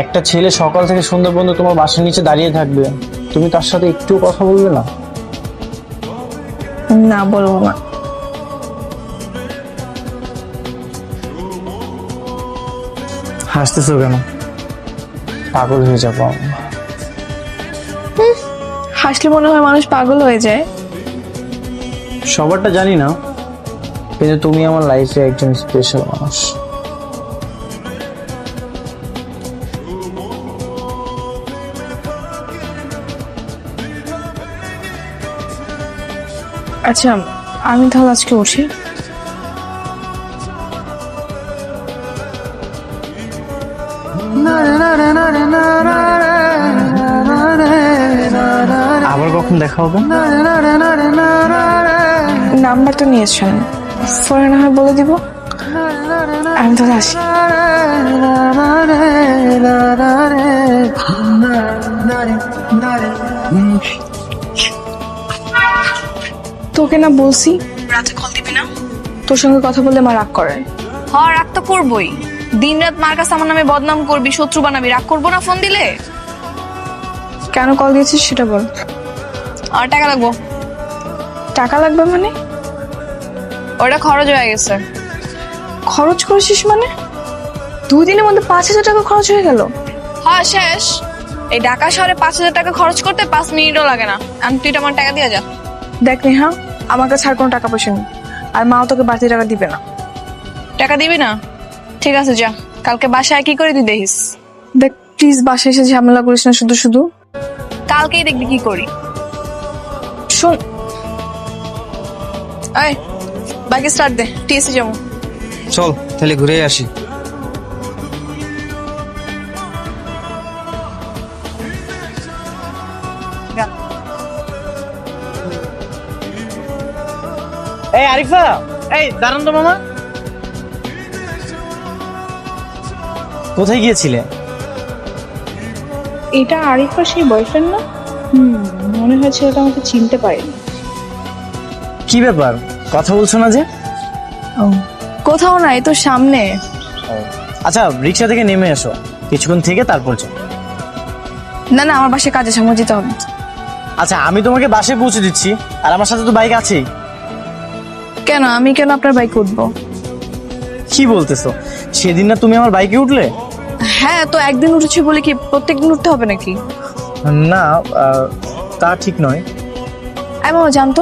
একটা ছেলে সকাল থেকে সন্ধ্যা পর্যন্ত তোমার বাসার নিচে দাঁড়িয়ে থাকবে, তুমি তার সাথে একটু কথা বলবে না? না, বলবো না। হাসতেছো কেন? পাগল হয়ে যাবো আমি। হাসলে মনে হয় মানুষ পাগল হয়ে যায়। সবারটা জানি না, কিন্তু তুমি আমার লাইফে একজন স্পেশাল মানুষ। আচ্ছা, আমি তাহলে আজকে উঠি। আবার কখন দেখা হবে? নাম্বার তো নিয়েছেন, ফোনে না হয় বলে দিব। আমি তাহলে আসি। তোকে না বলছি রাতে কল দিবি না? তোর সঙ্গে কথা বললে মা রাগ করে। হ্যাঁ, রাগ তো করবই। দিন রাত মার কাছে আমার নামে বদনাম করবি, শত্রু বানাবি, রাগ করবো না ফোন দিলে? কেন কল দিয়েছিস সেটা বল। আর টাকা লাগবো। টাকা লাগবে মানে? ওটা খরচ হয়ে গেছে। খরচ করেছিস মানে? 2 দিনের মধ্যে 5,000 টাকা খরচ হয়ে গেল। হ্যাঁ, শেষ। এই ঢাকা শহরে 5,000 টাকা খরচ করতে 5 মিনিটও লাগে না। আমি তুই আমার টাকা দিয়ে যা। দেখ নেহা, আমার কাছে আর কোনো টাকা পয়সা নেই, আর মাও তোকে বাড়তি টাকা দিবে না। টাকা দিবি না? ঠিক আছে, যা। কালকে বাসায় কি করে তুই দেখিস। দেখ প্লিজ, বাসায় এসে ঝামেলা করিস না শুধু শুধু। কালকেই দেখবি কি করি। শোন, এই বাইকে স্টার্ট দে, টিএসসি যাবো। চল তাহলে ঘুরে আসি। এই আরিফা, এই দাঁড়ান তো মামা। কোথায় গিয়েছিলে? এটা আরিফার সেই বয়ফ্রেন্ড না? মনে হয় ছেলেটা আমাকে চিনতে পারেনি। কি ব্যাপার, কথা বলছো না যে? কোথাও না, এই তো সামনে। আচ্ছা, রিক্সা থেকে নেমে এসো, কিছুক্ষণ থেকে তারপর যাও। না না, আমার বাসায় কাজে সামনে যেতে হবে। আচ্ছা, আমি তোমাকে বাসায় পৌঁছে দিচ্ছি, আর আমার সাথে তো বাইক আছেই। কেন আমি কেন আপনার বাইকে উঠবো? কি বলতেছো? সেদিন না তুমি আমার বাইকে উঠলে? হ্যাঁ, তো একদিন উঠেছি বলে কি প্রত্যেকদিন উঠতে হবে নাকি? না, তা ঠিক নয়। মামা জানতো